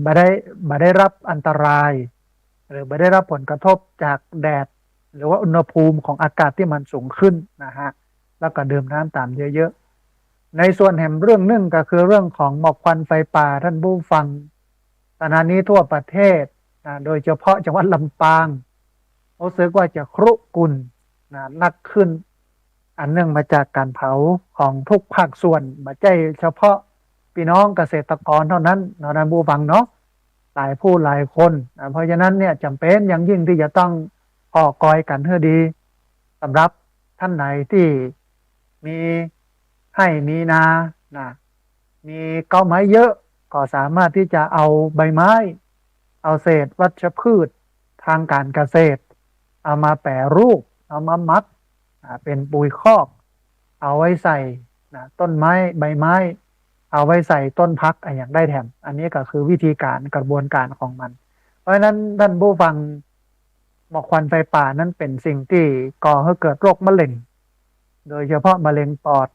บ่ได้รับอันตรายหรือบ่ได้รับผลกระทบจากแดดหรือว่าอุณหภูมิของอากาศที่มันสูงขึ้นนะฮะแล้วก็ดื่มน้ำตามเยอะๆในส่วนแห่งเรื่องหนึ่งก็คือเรื่องของหมอกควันไฟป่าท่านผู้ฟังตอนนี้ทั่วประเทศนะโดยเฉพาะจังหวัดลำปางรู้สึกว่าจะครุกรุ่นนะหนักขึ้นอันเนื่องมาจากการเผาของทุกภาคส่วนไม่ใช่เฉพาะพี่น้องเกษตรกรเท่านั้นนะท่านผู้ฟังเนาะหลายผู้หลายคนนะเพราะฉะนั้นเนี่ยจำเป็นอย่างยิ่งที่จะต้องออกกอยกันให้ดีสำหรับท่านไหนที่มีให้มีนานะมีเก้าไม้เยอะก็สามารถที่จะเอาใบไม้เอาเศษวัชพืชทางการเกษตรเอามาแปรรูปเอามามัดเป็นปุ๋ยคอกเอาไว้ใส่นะต้นไม้ใบไม้เอาไว้ใส่ต้นพักอย่างได้แถมอันนี้ก็คือวิธีการกระบวนการของมันเพราะฉะนั้นท่านผู้ฟังหมอกควันไฟป่านั้นเป็นสิ่งที่ก่อให้เกิดโรคมะเร็งโดยเฉพาะมะเร็งปอด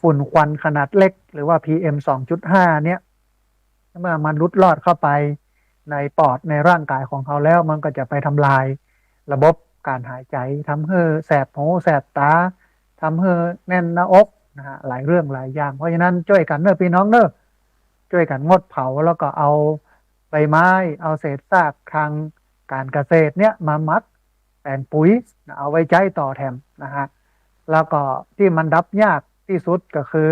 ฝุ่นควันขนาดเล็กหรือว่า PM 2.5เนี่ยเมื่อมันลุดลอดเข้าไปในปอดในร่างกายของเขาแล้วมันก็จะไปทำลายระบบการหายใจทำให้แสบหูแสบตาทำให้แน่นหน้าอกนะฮะหลายเรื่องหลายอย่างเพราะฉะนั้นช่วยกันเนอะพี่น้องเนอะช่วยกันงดเผาแล้วก็เอาใบไม้เอาเศษซากทางการเกษตรเนี่ยมามัดแปลงปุ๋ยเอาไว้ใช้ต่อแถมนะฮะแล้วก็ที่มันดับยากที่สุดก็คือ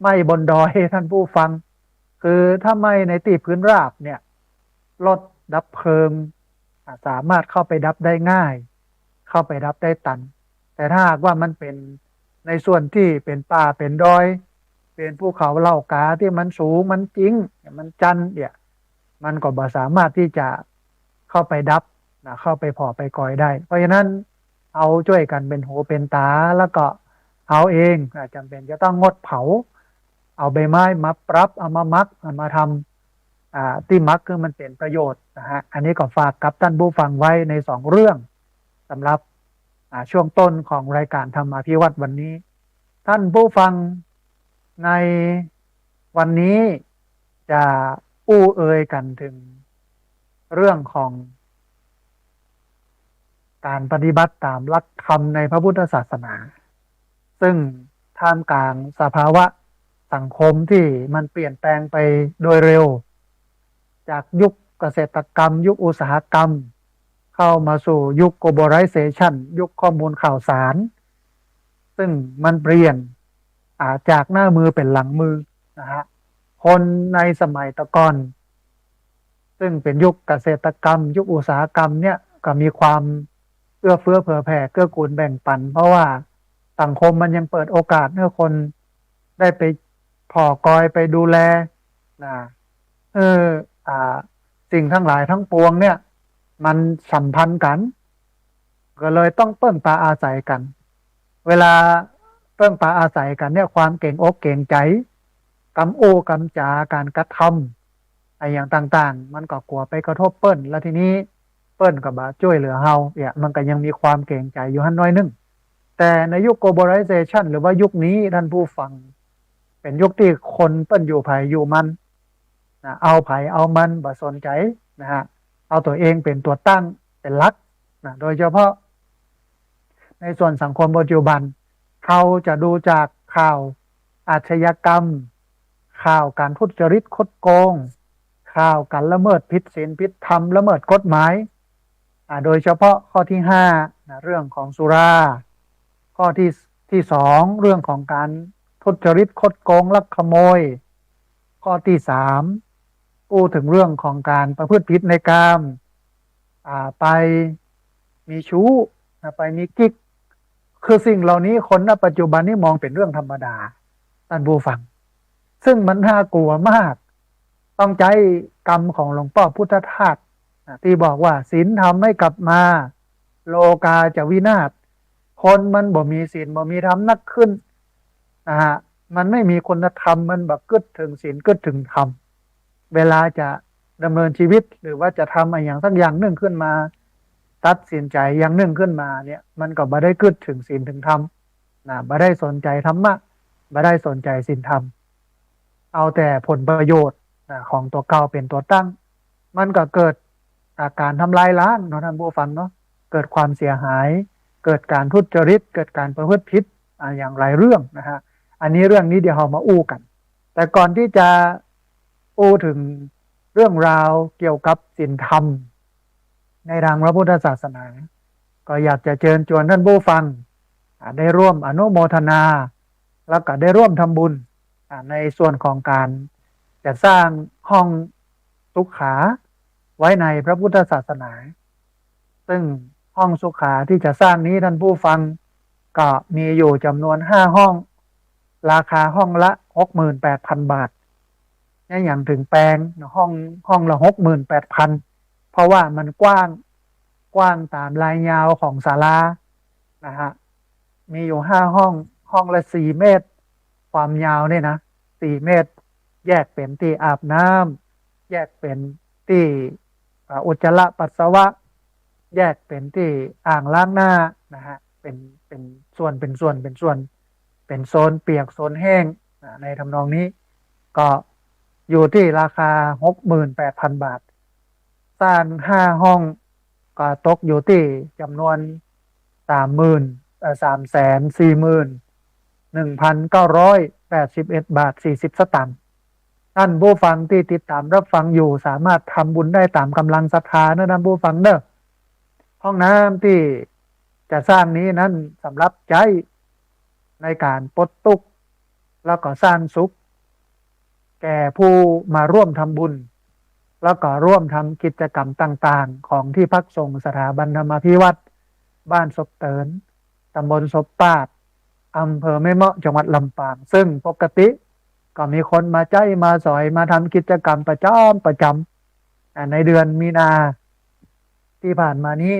ไหม้บนดอยท่านผู้ฟังคือถ้าไหม้ในที่พื้นราบเนี่ยรถดับเพลิงสามารถเข้าไปดับได้ง่ายเข้าไปดับได้ตันแต่ถ้าหากว่ามันเป็นในส่วนที่เป็นป่าเป็นดอยเป็นภูเขาเหล่ากาที่มันสูงมันจริงมันจันเนี่ยมันก็บ่สามารถที่จะเข้าไปดับเข้าไปพอไปก่อยได้เพราะฉะนั้นเอาช่วยกันเป็นหูเป็นตาแล้วก็เอาเองจำเป็นจะต้องงดเผาเอาใบไม้มาปรับเอามามักเอามาทำที่มักคือมันเป็นประโยชน์นะฮะอันนี้ก็ฝากกับท่านผู้ฟังไว้ใน2 เรื่องสำหรับช่วงต้นของรายการธรรมาภิวัตน์วันนี้ท่านผู้ฟังในวันนี้จะอู้เอ่ยกันถึงเรื่องของการปฏิบัติตามหลักธรรมในพระพุทธศาสนาซึ่งท่ามกลางสภาวะสังคมที่มันเปลี่ยนแปลงไปโดยเร็วจากยุคเกษตรกรรมยุคอุตสาหกรรมเข้ามาสู่ยุค globalization ยุคข้อมูลข่าวสารซึ่งมันเปลี่ยนจากหน้ามือเป็นหลังมือนะฮะคนในสมัยตะก่อนซึ่งเป็นยุคเกษตรกรรมยุคอุตสาหกรรมเนี่ยก็มีความเอื้อเฟื้อเผื่อแผ่เกื้อกูลแบ่งปันเพราะว่าสังคมมันยังเปิดโอกาสให้คนได้ไปผ่อกอยไปดูแลนะสิ่งทั้งหลายทั้งปวงเนี่ยมันสัมพันธ์กันก็เลยต้องเพิ่งปาอาศัยกันเวลาเพิ่งปาอาศัยกันเนี่ยความเก่งอกเก่งใจกำโอ้กำจาการกระทำอะไรอย่างต่างๆมันก็กลัวไปกระทบเปิ้ลแล้วทีนี้เปิ้ลกับบาช่วยเหลือเฮาเนี่ยมันก็ยังมีความเก่งใจอยู่หันน้อยนึงแต่ในยุค globalization หรือว่ายุคนี้ท่านผู้ฟังเป็นยุคที่คนเปิ้ลอยู่ไผอยู่มันนะเอาไผเอามันบ่สนใจนะฮะเอาตัวเองเป็นตัวตั้งเป็นหลักนะโดยเฉพาะในส่วนสังคมปัจจุบันเขาจะดูจากข่าวอาชญากรรมข่าวการทุจริตคดโกงข่าวการละเมิดผิดศีลผิดธรรมละเมิดกฎหมายโดยเฉพาะข้อที่5เรื่องของสุราข้อที่2เรื่องของการทุจริตคดโกงลักขโมยข้อที่3พูดถึงเรื่องของการประพฤติผิดในกามไปมีชู้ไปมีกิ๊กคือสิ่งเหล่านี้คนณปัจจุบันนี้มองเป็นเรื่องธรรมดาท่านผู้ฟังซึ่งมันน่ากลัวมากต้องใจกรรมของหลวงพ่อพุทธทาสที่บอกว่าศีลธรรมไม่กลับมาโลกาจะวินาศคนมันบ่มีศีลบ่มีธรรมนักขึ้นมันไม่มีคุณธรรมมันแบบกึดถึงศีลกึดถึงธรรมเวลาจะดำเนินชีวิตหรือว่าจะทำอะไรอย่างสักอย่างหนึ่งขึ้นมาตัดสินใจอย่างหนึ่งขึ้นมาเนี่ยมันก็บ่ได้กึดถึงศีลถึงธรรมบ่ได้สนใจธรรมะบ่ได้สนใจศีลธรรมเอาแต่ผลประโยชน์ ของตัวเก่าเป็นตัวตั้งมันก็เกิดอาการทำลายล้างเนาะท่านผู้ฟังเนาะเกิดความเสียหายเกิดการทุจริตเกิดการประพฤติผิดอย่างไรเรื่องนะฮะอันนี้เรื่องนี้เดี๋ยวเรามาอู้กันแต่ก่อนที่จะอู้ถึงเรื่องราวเกี่ยวกับศีลธรรมในทางพระพุทธศาสนาก็อยากจะเชิญชวนท่านผู้ฟังได้ร่วมอนุโมทนาแล้วก็ได้ร่วมทำบุญในส่วนของการจะสร้างห้องสุขาไว้ในพระพุทธศาสนาซึ่งห้องสุขาที่จะสร้างนี้ท่านผู้ฟังก็มีอยู่จำนวน5ห้องราคาห้องละ 68,000 บาทนี่อย่างถึงแปลงห้องละ 68,000เพราะว่ามันกว้างตามลายยาวของศาลานะฮะมีอยู่5ห้องละ4 เมตรความยาวเนี่ยนะ4 เมตรแยกเป็นที่อาบน้ำแยกเป็นที่อุจจาระปัสสาวะแยกเป็นที่อ่างล้างหน้านะฮะเป็นส่วนเป็นโซนเปียกโซนแห้งในทำนองนี้ก็อยู่ที่ราคา 68,000 บาทสร้าง5ห้องก็ตกอยู่ที่จำนวน341,981 บาท 40 สตางค์ท่านผู้ฟังที่ติดตามรับฟังอยู่สามารถทำบุญได้ตามกำลังศรัทธานะท่านผู้ฟังเนอะห้องน้ำที่จะสร้างนี้นั้นสำหรับใช้ในการปลดทุกข์แล้วก็สร้างสุขแก่ผู้มาร่วมทำบุญแล้วก็ร่วมทำกิจกรรมต่างๆของที่พักสงฆ์สถาบันธรรมาภิวัตรบ้านศพเตินตำบลศพปาดอำเภอแม่เมาะจังหวัดลำปางซึ่งปกติก็มีคนมาใจมาสอยมาทำกิจกรรมประจำในเดือนมีนาที่ผ่านมานี้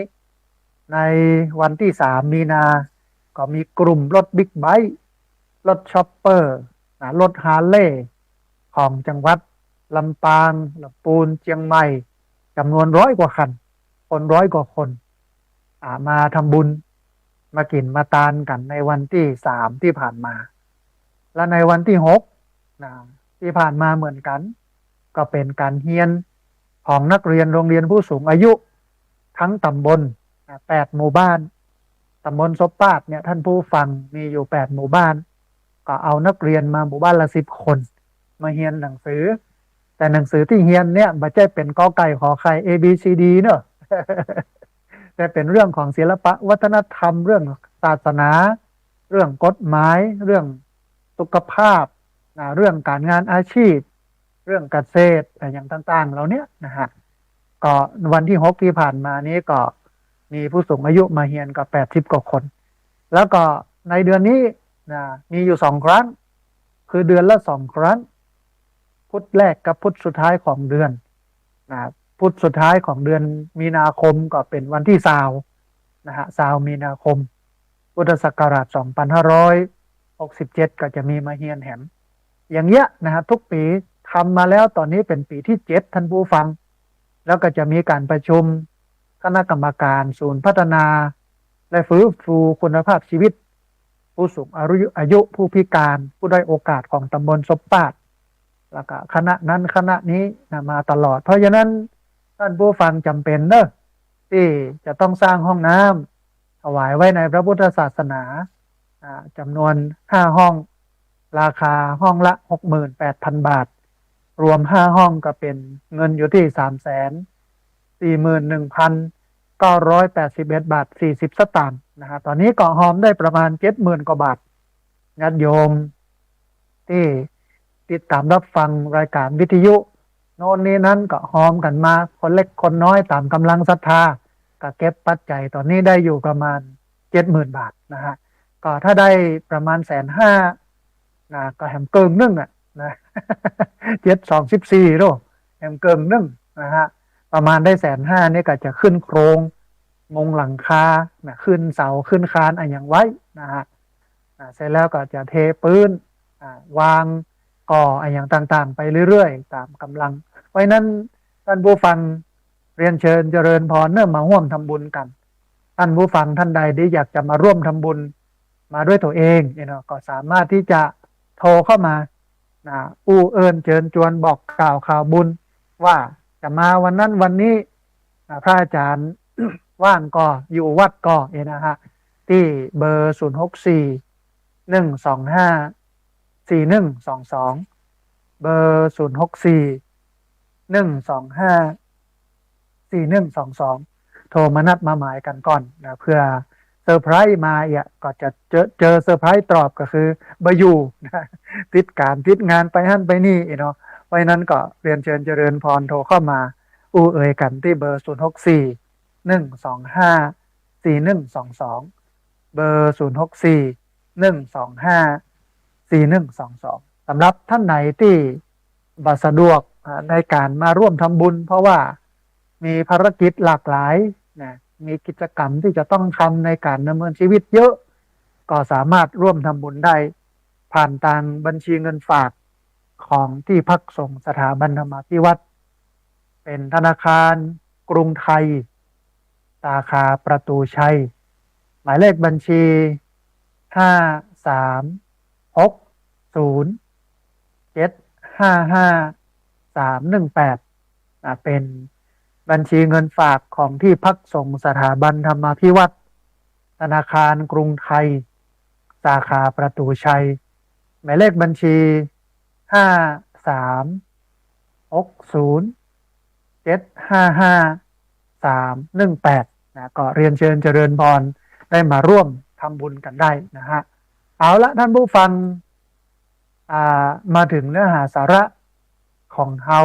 ในวันที่3 มีนาก็มีกลุ่มรถบิ๊กไบค์รถช็อปเปอร์รถฮาร์เลย์ของจังหวัดลำปางลำพูนเชียงใหม่จำนวน100 กว่าคันคน100 กว่าคนมาทำบุญมากินมาตานกันในวันที่3ที่ผ่านมาและในวันที่6ที่ผ่านมาเหมือนกันก็เป็นการเฮียนของนักเรียนโรงเรียนผู้สูงอายุทั้งตำบล8 หมู่บ้านตำบลศพปาดเนี่ยท่านผู้ฟังมีอยู่8 หมู่บ้านก็เอานักเรียนมาหมู่บ้านละ10 คนมาเฮียนหนังสือแต่หนังสือที่เฮียนเนี่ยไม่ใช่เป็นกอไก่ขอไข่ A B C D เนอะ แต่เป็นเรื่องของศิลปะวัฒนธรรมเรื่องศาสนาเรื่องกฎหมายเรื่องสุขภาพเรื่องการงานอาชีพเรื่องเกษตรอย่างต่างๆเหล่านี้นะฮะก็วันที่6ที่ผ่านมานี้ก็มีผู้สูงอายุมาเฮียนกับ80 กว่าคนแล้วก็ในเดือนนี้มีอยู่2 ครั้งคือเดือนละ2 ครั้งพุธแรกกับพุธสุดท้ายของเดือนพุธสุดท้ายของเดือนมีนาคมก็เป็นวันที่20 มีนาคมพุทธศักราช2567ก็จะมีมาเฮียนแหมอย่างเงี้ยทุกปีทำมาแล้วตอนนี้เป็นปีที่7ท่านผู้ฟังแล้วก็จะมีการประชุมคณะกรรมการศูนย์พัฒนาและฟื้นฟูคุณภาพชีวิตผู้สูงอายุผู้พิการผู้ด้อยโอกาสของตำบลศพปาดแล้วก็คณะนั้นคณะนี้มาตลอดเพราะฉะนั้นท่านผู้ฟังจำเป็นเนอะที่จะต้องสร้างห้องน้ำถวายไว้ในพระพุทธศาสนาจำนวน5 ห้องราคาห้องละ 68,000 บาทรวม5 ห้องก็เป็นเงินอยู่ที่ 341,981 บาท 40 สตางค์ตอนนี้ก็หอมได้ประมาณ 70,000 กว่าบาทญาติโยมที่ติดตามรับฟังรายการวิทยุโน่นนี้นั้นก็หอมกันมาคนเล็กคนน้อยตามกำลังศรัทธาก็เก็บปัจจัยตอนนี้ได้อยู่ประมาณ 70,000 บาทก็ถ้าได้ประมาณ150,000ก็แหมเกิงนึ่ง724โลแหมเกิงนึ่งประมาณได้150,000นี่ก็จะขึ้นโครงมงหลังคาขึ้นเสาขึ้นคานอย่างไว้เสร็จแล้วก็จะเทปืนวางก่ออย่างต่างๆไปเรื่อยๆตามกำลังเพราะนั้นท่านผู้ฟังเรียนเชิญเจริญพรเนื่อมาร่วมทำบุญกันท่านผู้ฟังท่านใดที่อยากจะมาร่วมทำบุญมาด้วยตัวเองก็สามารถที่จะโทรเข้ามา อู้เอิญเชิญชวนบอกกล่าวข่าวบุญว่าจะมาวันนั้นวันนี้พระอาจารย์ ว่างก็อยู่วัดก็นะฮะที่เบอร์064-125-4122เบอร์064-125-4122โทรมานัดมาหมายกันก่อนนะเพื่อเซอร์ไพรส์มาก็จะเจอเซอร์ไพรส์ตอบก็คือบอยู่นะติดการติดงานไปหั่นไปนี่เนาะเพราะนั้นก็เรียนเชิญเจริญพรโทรเข้ามาอู้เอ่ยกันที่เบอร์064-125-4122เบอร์064-125-4122สำหรับท่านไหนที่บัสะดวกในการมาร่วมทำบุญเพราะว่ามีภารกิจหลากหลายนะมีกิจกรรมที่จะต้องทำในการดำเนินชีวิตเยอะก็สามารถร่วมทำบุญได้ผ่านทางบัญชีเงินฝากของที่พักสงฆ์สถาบันธรรมาภิวัตรเป็นธนาคารกรุงไทยสาขาประตูชัยหมายเลขบัญชี5360755318เป็นบัญชีเงินฝากของที่พักสงฆ์สถาบันธรรมาภิวัตรธนาคารกรุงไทยสาขาประตูชัยหมายเลขบัญชี5360755318ก็เรียนเชิญเจริญพรได้มาร่วมทำบุญกันได้นะฮะเอาละท่านผู้ฟังมาถึงเนื้อหาสาระของเฮา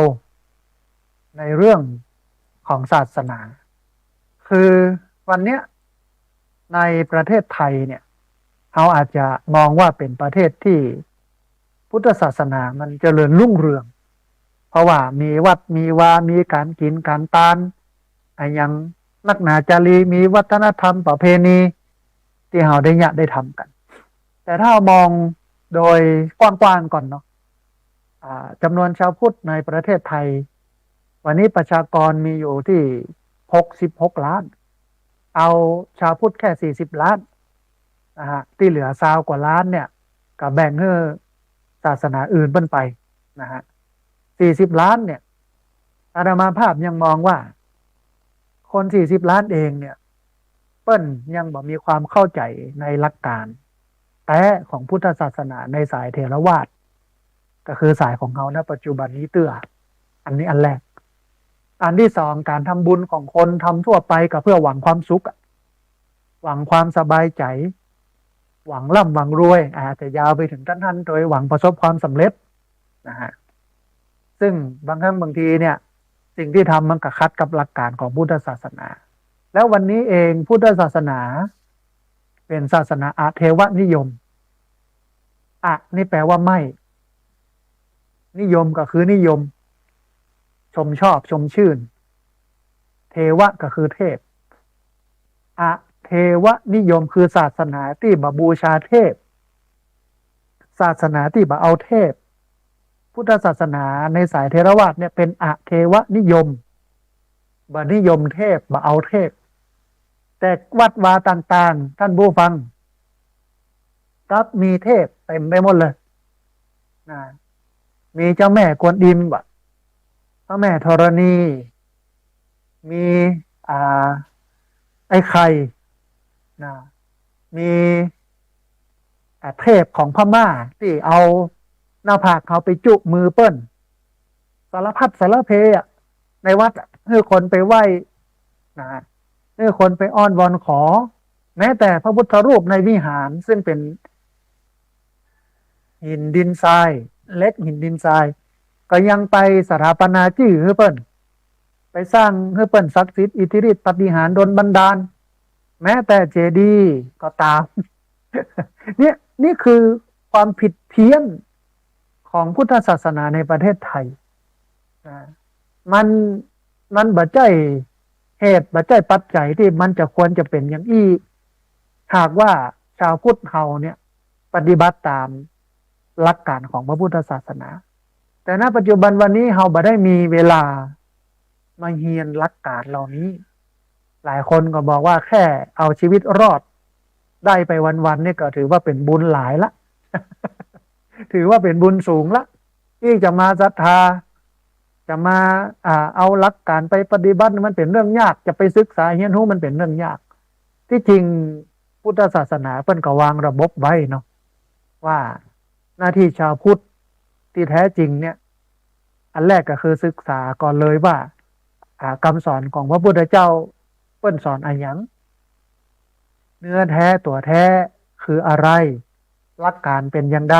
ในเรื่องของศาสนาคือวันนี้ในประเทศไทยเนี่ยเราอาจจะมองว่าเป็นประเทศที่พุทธศาสนามันเจริญรุ่งเรืองเพราะว่ามีวัดมีวามีการกินการทานอย่างนักหนาจารีมีวัฒนธรรมประเพณีที่เราได้ทำกันแต่ถ้ามองโดยกว้างๆก่อนเนาะจำนวนชาวพุทธในประเทศไทยวันนี้ประชากรมีอยู่ที่66ล้านเอาชาวพุทธแค่40ล้านนะฮะที่เหลือ20กว่าล้านเนี่ยก็แบ่งให้ศาสนาอื่นเปิ้นไปนะฮะ40ล้านเนี่ยอาตมาภาพยังมองว่าคน40ล้านเองเนี่ยเปิ้นยังบ่มีความเข้าใจในหลักการแต่ของพุทธศาสนาในสายเถรวาทก็คือสายของเขาณปัจจุบันนี้อันนี้อันแรกอันที่สองการทำบุญของคนทำทั่วไปก็เพื่อหวังความสุขหวังความสบายใจหวังร่ำหวังรวยอาจจะยาวไปถึงท่านโดยหวังประสบความสำเร็จนะฮะซึ่งบางครั้งบางทีเนี่ยสิ่งที่ทำมันก็ขัดกับหลักการของพุทธศาสนาแล้ววันนี้เองพุทธศาสนาเป็นศาสนาอาเทวนิยมนี่แปลว่าไม่นิยมก็คือนิยมชมชอบชมชื่นเทวะก็คือเทพเทวนิยมคือศาสนาที่บูชาเทพศาสนาที่เอาเทพพุทธศาสนาในสายเทรวาทเนี่ยเป็นเทวนิยมนิยมเทพเอาเทพแต่วัดวาต่างๆท่านผู้ฟังก็มีเทพเต็มไปหมดเลยมีเจ้าแม่กวนอิมพระแม่ธรณีมีไอ้ไข่มีเทพของพม่าที่เอาหน้าผากเขาไปจุมือเปิ้นสารพัดสารเพในวัดให้คนไปไหว้ให้คนไปอ้อนวอนขอแม้แต่พระพุทธรูปในวิหารซึ่งเป็นหินดินทรายเล็กหินดินทรายก็ยังไปสถาปนาชื่อให้เปิ้นไปสร้างให้เปิ้นศักดิ์สิทธิ์อิทธิฤทธิปาฏิหาริย์ดลบันดาลแม้แต่เจดีย์ก็ตาม นี่คือความผิดเพี้ยนของพุทธศาสนาในประเทศไทยมันบัจจัยเหตุบัจจัยปัจจัยที่มันจะควรจะเป็นอย่างอี้หากว่าชาวพุทธเฮาเนี่ยปฏิบัติตามหลักการของพระพุทธศาสนาแต่ณปัจจุบันวันนี้เฮาบ่ได้มีเวลามาเรียนหลักการเหล่านี้หลายคนก็บอกว่าแค่เอาชีวิตรอดได้ไปวันๆนี่ก็ถือว่าเป็นบุญหลายละ ถือว่าเป็นบุญสูงละ ที่จะมาศรัทธาจะมาเอาหลักการไปปฏิบัติมันเป็นเรื่องยากจะไปศึกษาเรียนรู้มันเป็นเรื่องยากที่จริงพุทธศาสนาเพิ่นก็วางระบบไว้เนาะว่าหน้าที่ชาวพุทธที่แท้จริงเนี่ยอันแรกก็คือศึกษาก่อนเลยว่าคำสอนของพระพุทธเจ้าเพิ่นสอนอะไรหยังเนื้อแท้ตัวแท้คืออะไรหลักการเป็นอย่างไร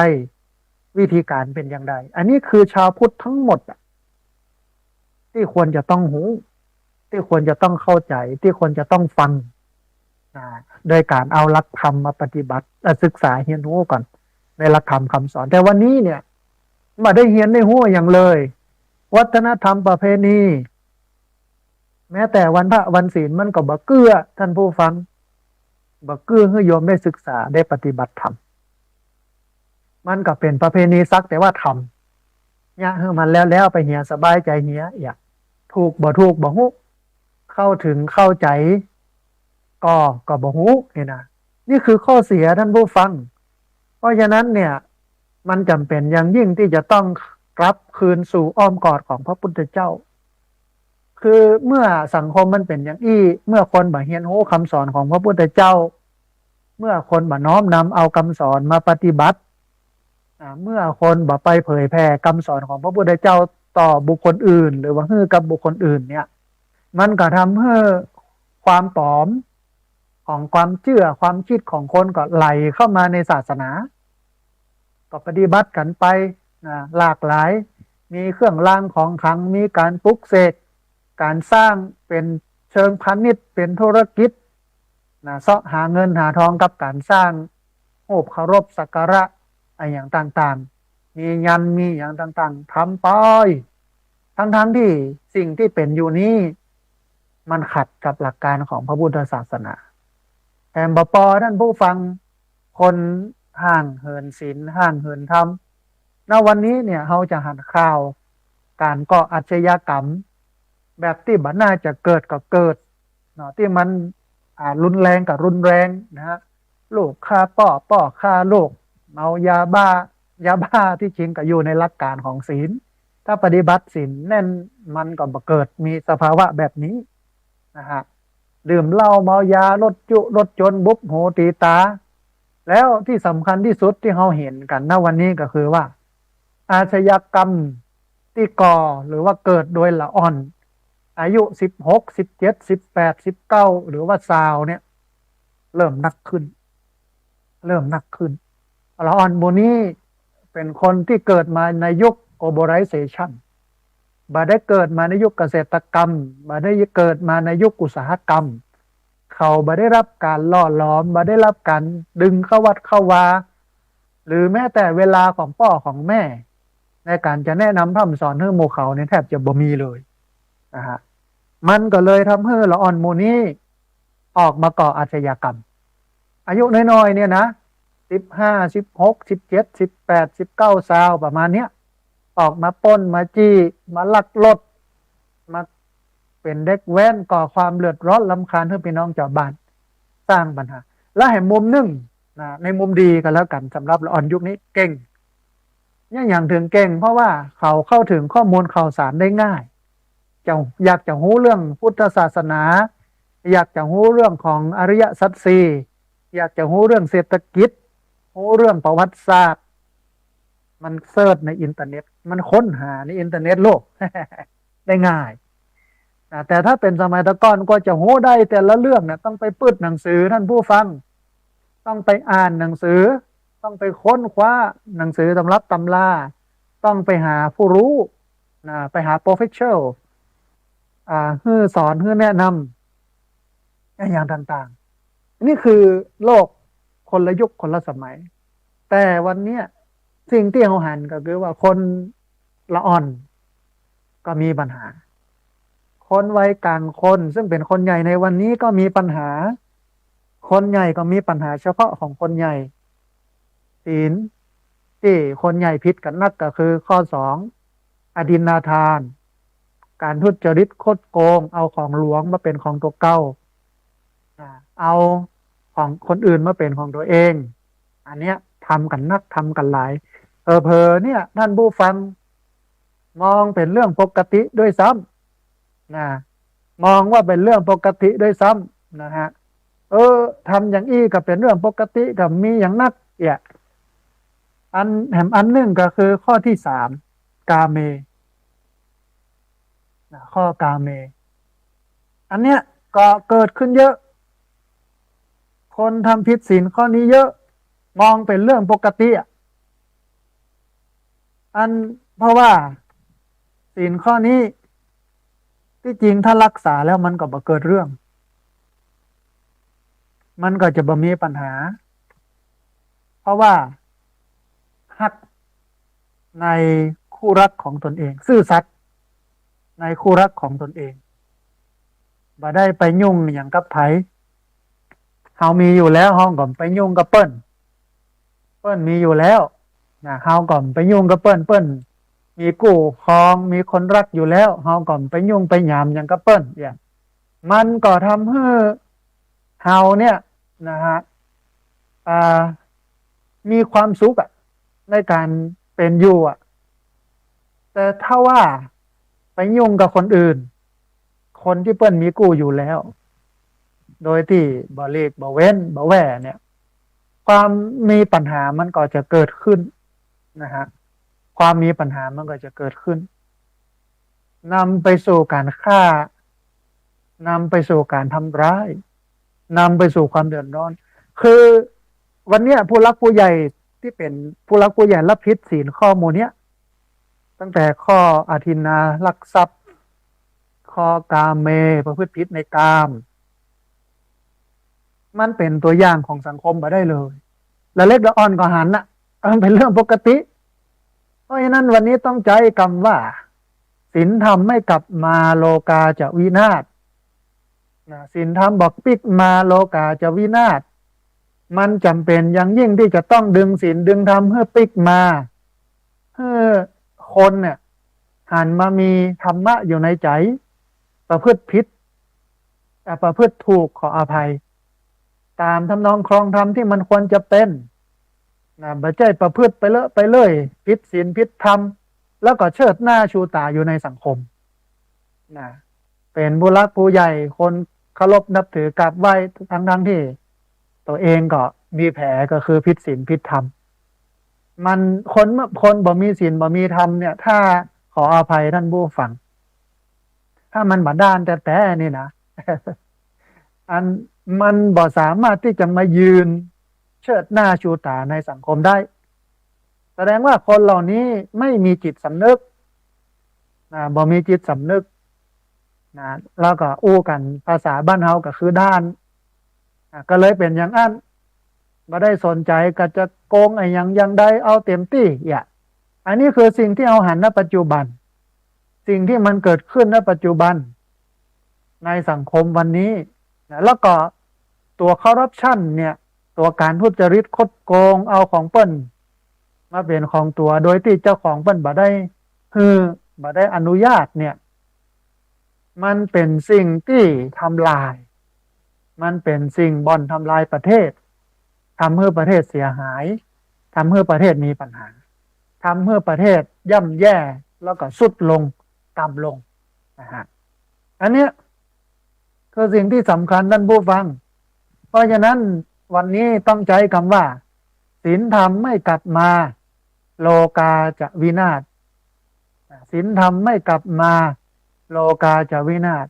วิธีการเป็นอย่างไรอันนี้คือชาวพุทธทั้งหมดที่ควรจะต้องหูที่ควรจะต้องเข้าใจที่ควรจะต้องฟังโดยการเอาหลักธรรมมาปฏิบัติศึกษาเรียนรู้ก่อนในหลักธรรมคำสอนแต่วันนี้เนี่ยมาได้เรียนได้หู้อย่างเลยวัฒนธรรมประเพณีแม้แต่วันพระวันศีลมันก็บ่เกื้อท่านผู้ฟังบ่เกื้อให้โยมได้ศึกษาได้ปฏิบัติธรรมมันก็เป็นประเพณีซักแต่ว่าทำเนี่ยให้มันแล้วไปเหียสบายใจเหียถูกบ่ฮู้เข้าถึงเข้าใจก็บ่ฮู้นี่นะนี่คือข้อเสียท่านผู้ฟังเพราะฉะนั้นเนี่ยมันจำเป็นอย่างยิ่งที่จะต้องกลับคืนสู่อ้อมกอดของพระพุทธเจ้าคือเมื่อสังคมมันเป็นอย่างอี้เมื่อคนบ่เรียนรู้คำสอนของพระพุทธเจ้าเมื่อคนบ่น้อมนำเอาคำสอนมาปฏิบัติเมื่อคนบ่ไปเผยแผ่คำสอนของพระพุทธเจ้าต่อบุคคลอื่นหรือว่าให้กับบุคคลอื่นเนี่ยมันก็ทำให้ความปลอมของความเชื่อความคิดของคนก็ไหลเข้ามาในศาสนาก็ปฏิบัติกันไปหลากหลายมีเครื่องรางของขลังมีการปลุกเสกการสร้างเป็นเชิงพาณิชย์เป็นธุรกิจเสาะหาเงินหาทองกับการสร้างโอบเคารพสักการะอะไรอย่างต่างๆมียันมีอย่างต่างๆทำไปทั้งที่สิ่งที่เป็นอยู่นี้มันขัดกับหลักการของพระพุทธศาสนาแต่บปท่านผู้ฟังคนห่างเหินศีลห่างเหินธรรมณวันนี้เนี่ยเราจะหันข่าวการก่ออาชญากรรมแบบที่บัดน่าจะเกิดก็เกิดเนาะที่มันรุนแรงกับรุนแรงนะฮะลูกฆ่าป้อฆ่าลูกเมายาบ้าที่จริงก็อยู่ในหลักการของศีลถ้าปฏิบัติศีลแน่นมันก็บ่เกิดมีสภาวะแบบนี้นะฮะดื่มเหล้าเมายารถจนบุบโหตีตาแล้วที่สำคัญที่สุดที่เราเห็นกันณวันนี้ก็คือว่าอาชญากรรมที่ก่อหรือว่าเกิดโดยละอ่อนอายุ16 17 18 19หรือว่า20เนี่ยเริ่มหนักขึ้นละอ่อนโมนี้เป็นคนที่เกิดมาในยุค globalization บ่ได้เกิดมาในยุคเกษตรกรรมบ่ได้เกิดมาในยุคอุตสาหกรรมเขาบ่ได้รับการล่อหลอมบ่ได้รับการดึงเข้าวัดเข้าวาหรือแม้แต่เวลาของพ่อของแม่ในการจะแนะนำพร่ำสอนให้หมู่เขาเนี่ยแทบจะบ่มีเลยนะฮะมันก็เลยทำให้ละอ่อนหมู่นี้ออกมาก่ออาชญากรรมอายุน้อยๆเนี่ยนะ15 16 17 18 19 20ประมาณเนี้ยออกมาปล้นมาจี้มาลักรถมาเป็นเด็กแว้นก่อความเดือดร้อนรำคาญให้พี่น้องชาวบ้านสร้างปัญหาและเห็นมุมหนึ่งในมุมดีกันแล้วกันสำหรับละอ่อนยุคนี้เก่งเนี่ยอย่างถึงเก่งเพราะว่าเขาเข้าถึงข้อมูลข่าวสารได้ง่ายอยากจะรู้เรื่องพุทธศาสนาอยากจะรู้เรื่องของอริยสัจสี่อยากจะรู้เรื่องเศรษฐกิจรู้เรื่องประวัติศาสตร์มันเสิร์ชในอินเทอร์เน็ตมันค้นหาในอินเทอร์เน็ตโลก ได้ง่ายแต่ถ้าเป็นสมัยตะก่อนก็จะรู้ได้แต่ละเรื่องเนี่ยต้องไปปื้ดหนังสือท่านผู้ฟังต้องไปอ่านหนังสือต้องไปค้นคว้าหนังสือตำรับตำราต้องไปหาผู้รู้ไปหาโปรเฟสชั่นฮือสอนฮือแนะนำอย่างต่างๆนี่คือโลกคนละยุคคนละสมัยแต่วันนี้สิ่งที่เราหันก็คือว่าคนละอ่อนก็มีปัญหาคนวัยกลางคนซึ่งเป็นคนใหญ่ในวันนี้ก็มีปัญหาคนใหญ่ก็มีปัญหาเฉพาะของคนใหญ่ศีลที่คนใหญ่ผิดกันนักก็คือข้อ2อดินนาทานการทุจริตคดโกงเอาของหลวงมาเป็นของตัวเก่าเอาของคนอื่นมาเป็นของตัวเองอันเนี้ยทำกันนักทำกันหลายเพอเนี่ยท่านผู้ฟัง มองเป็นเรื่องปกติด้วยซ้ำนะมองว่าเป็นเรื่องปกติด้วยซ้ำนะฮะทำอย่างอี้ก็เป็นเรื่องปกติกับมีอย่างนักเนี่ยอันหนึ่งก็คือข้อที่สามกาเมนะข้อกาเมอันเนี้ยก็เกิดขึ้นเยอะคนทำผิดศีลข้อนี้เยอะมองเป็นเรื่องปกติเพราะว่าศีลข้อนี้ที่จริงถ้ารักษาแล้วมันก็บ่เกิดเรื่องมันก็จะบ่มีปัญหาเพราะว่าฮักในคู่รักของตนเองซื่อสัตย์ในคู่รักของตนเองบ่ได้ไปยุ่งอย่างกับไผเฮามีอยู่แล้วห้องก็ไปยุ่งกับเปิ้นมีอยู่แล้วนะเฮาก็ไปยุ่งกับเปิ้นมีกู้ครองมีคนรักอยู่แล้วเฮาก็ไปยุ่งไปหยามอย่างกับเปิ้นอย่างมันก็ทำให้เฮาเนี่ยนะฮะอ่ามีความสุขในการเป็นอยู่แต่ถ้าว่าไปยุ่งกับคนอื่นคนที่เปิ้นมีกู้อยู่แล้วโดยที่บ่เลขบ่เว้นบ่แหวเนี่ยความมีปัญหามันก็จะเกิดขึ้นนะฮะความมีปัญหามันก็จะเกิดขึ้นนำไปสู่การฆ่านำไปสู่การทำร้ายนำไปสู่ความเดือดร้อนคือวันเนี้ยผู้รักผู้ใหญ่ที่เป็นผู้รักผู้ใหญ่รับผิดศีลข้อมูลเนี้ยตั้งแต่ข้ออาทินนาลักทรัพย์ข้อกาเมประพฤติผิดในกามมันเป็นตัวอย่างของสังคมมาได้เลยและเล็กละอ่อนก็หันมันเป็นเรื่องปกติเพราะฉะนั้นวันนี้ต้องใจกรรมว่าศีลธรรมไม่กลับมาโลกาจะวินาศศีลธรรมบอกปิกมาโลกาจะวินาศมันจำเป็นอย่างยิ่งที่จะต้องดึงศีลดึงธรรมเพื่อปิกมาเพื่อคนเนี่ยหันมามีธรรมะอยู่ในใจประพฤติผิดประพฤติถูกขออภัยตามทำนองครองธรรมที่มันควรจะเป็นบ่ใช่ประพฤติไปเลยผิดศีลผิดธรรมแล้วก็เชิดหน้าชูตาอยู่ในสังคมนะเป็นผู้รักผู้ใหญ่คนเคารพนับถือกราบไหว้ทั้งที่ตัวเองก็มีแผลก็คือผิดศีลผิดธรรมมันคนบ่มีศีลบ่มีธรรมเนี่ยถ้าขออภัยท่านผู้ฟังถ้ามันบ่ด้านแต่นี่นะมันบ่สามารถที่จะมายืนเชิดหน้าชูตาในสังคมได้แสดงว่าคนเหล่านี้ไม่มีจิตสำนึกบ่มีจิตสำนึกแล้วก็อู้กันภาษาบ้านเฮาก็คือด้านก็เลยเป็นอย่างนั้นบ่ได้สนใจก็จะโกงไอ้ยังได้เอาเต็มที่อันนี้คือสิ่งที่เอาหันณปัจจุบันสิ่งที่มันเกิดขึ้นณปัจจุบันในสังคมวันนี้แล้วก็ตัวคอร์รัปชันเนี่ยตัวการทุจริตคดโกงเอาของเปิ้นมาเป็นของตัวโดยที่เจ้าของเปิ้นบ่ได้อนุญาตเนี่ยมันเป็นสิ่งที่ทำลายมันเป็นสิ่งบ่อนทำลายประเทศทำให้ประเทศเสียหายทำให้ประเทศมีปัญหาทำให้ประเทศย่ำแย่แล้วก็สุดลงต่ำลงนะฮะอันเนี้ยคือสิ่งที่สำคัญท่านผู้ฟังเพราะฉะนั้นวันนี้ต้องใจคำว่าศีลธรรมไม่กลับมาโลกาจะวินาศศีลธรรมไม่กลับมาโลกาจะวินาศ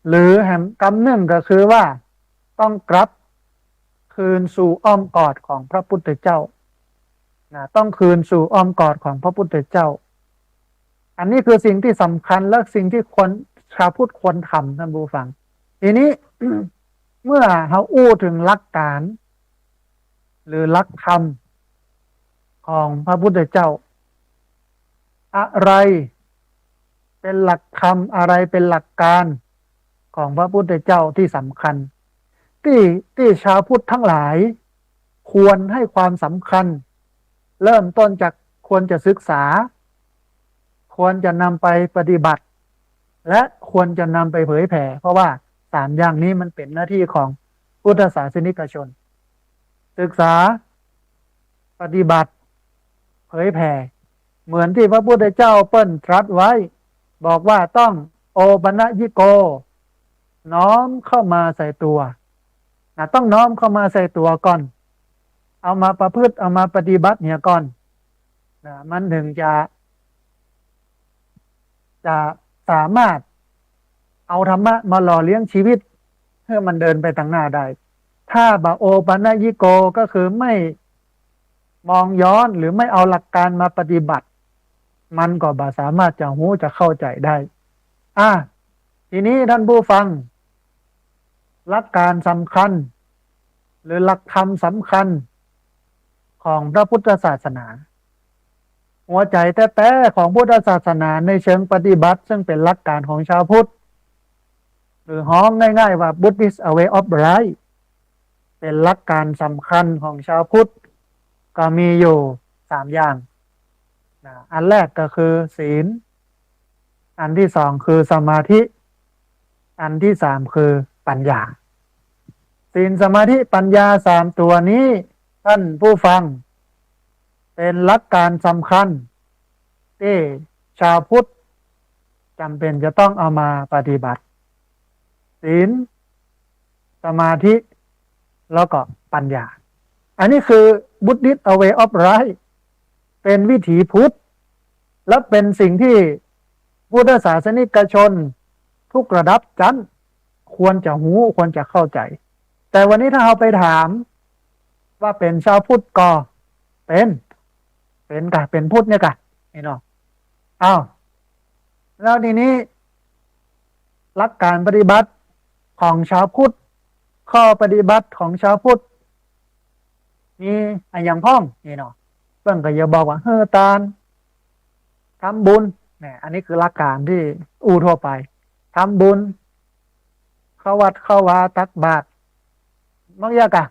หรือแห่งกำหนึ่งก็คือว่าต้องกลับคืนสู่อ้อมกอดของพระพุทธเจ้าต้องคืนสู่อ้อมกอดของพระพุทธเจ้าอันนี้คือสิ่งที่สำคัญและสิ่งที่ชาวพุทธควรทำท่านผู้ฟังทีนี้ เมื่อเขาอู้ถึงหลักการหรือหลักธรรมของพระพุทธเจ้าอะไรเป็นหลักธรรมอะไรเป็นหลักการของพระพุทธเจ้าที่สำคัญที่ชาวพุทธทั้งหลายควรให้ความสำคัญเริ่มต้นจากควรจะศึกษาควรจะนำไปปฏิบัติและควรจะนำไปเผยแผ่เพราะว่า3อย่างนี้มันเป็นหน้าที่ของพุทธศาสนิกชนศึกษาปฏิบัติเผยแผ่ เหมือนที่พระพุทธเจ้าเปิ้นตรัสไว้บอกว่าต้องโอปัญญิโกน้อมเข้ามาใส่ตัวนะต้องน้อมเข้ามาใส่ตัวก่อนเอามาประพฤติเอามาปฏิบัติเนี่ยก่อนนะมันถึงจะสามารถเอาธรรมะมาหล่อเลี้ยงชีวิตเพื่อมันเดินไปทางหน้าได้ถ้าบาโอปัญญิโกก็คือไม่มองย้อนหรือไม่เอาหลักการมาปฏิบัติมันก็บ่สามารถจะหูจะเข้าใจได้ทีนี้ท่านผู้ฟังหลักการสำคัญหรือหลักธรรมสำคัญของพระพุทธศาสนาหัวใจแท้ๆของพุทธศาสนาในเชิงปฏิบัติซึ่งเป็นหลักการของชาวพุทธหรือห้องง่ายๆว่า Buddhist way of life เป็นหลักการสำคัญของชาวพุทธก็มีอยู่3อย่างอันแรกก็คือศีลอันที่สองคือสมาธิอันที่สามคือปัญญาศีลสมาธิปัญญา3ตัวนี้ท่านผู้ฟังเป็นหลักการสำคัญที่ชาวพุทธจำเป็นจะต้องเอามาปฏิบัติศีลสมาธิแล้วก็ปัญญาอันนี้คือ Buddhist way of life เป็นวิถีพุทธและเป็นสิ่งที่พุทธศาสนิกชนทุกระดับชั้นควรจะหูควรจะเข้าใจแต่วันนี้ถ้าเราไปถามว่าเป็นชาวพุทธก็เป็นพุทธเนี่ยกะเนาะแล้วทีนี้หลักการปฏิบัติของชาวพุทธข้อปฏิบัติของชาวพุทธมีอย่างพ้องนี่เนาะเพิ่งก็อย่าบอกว่าตานทำบุญเนี่ยอันนี้คือหลักการที่ทั่วไปทำบุญเข้าวัดเข้าวาตักบาตรมักยากะ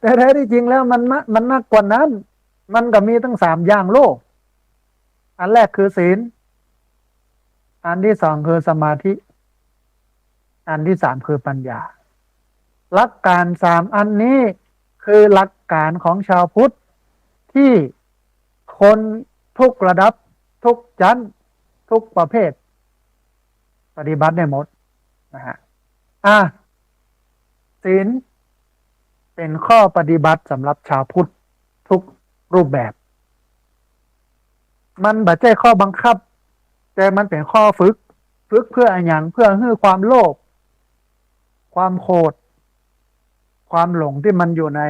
แต่แท้ที่จริงแล้วมันมากกว่านั้นมันก็มีตั้ง3อย่างโลกอันแรกคือศีลอันที่สองคือสมาธิอันที่สามคือปัญญาหลักการ3อันนี้คือหลักการของชาวพุทธที่คนทุกระดับทุกชั้นทุกประเภทปฏิบัติได้หมดนะฮะศีลเป็นข้อปฏิบัติสำหรับชาวพุทธทุกรูปแบบมันไม่ใช่ข้อบังคับแต่มันเป็นข้อฝึกเพื่ออย่างเพื่อให้ความโลภความโกรธความหลงที่มันอยู่ใน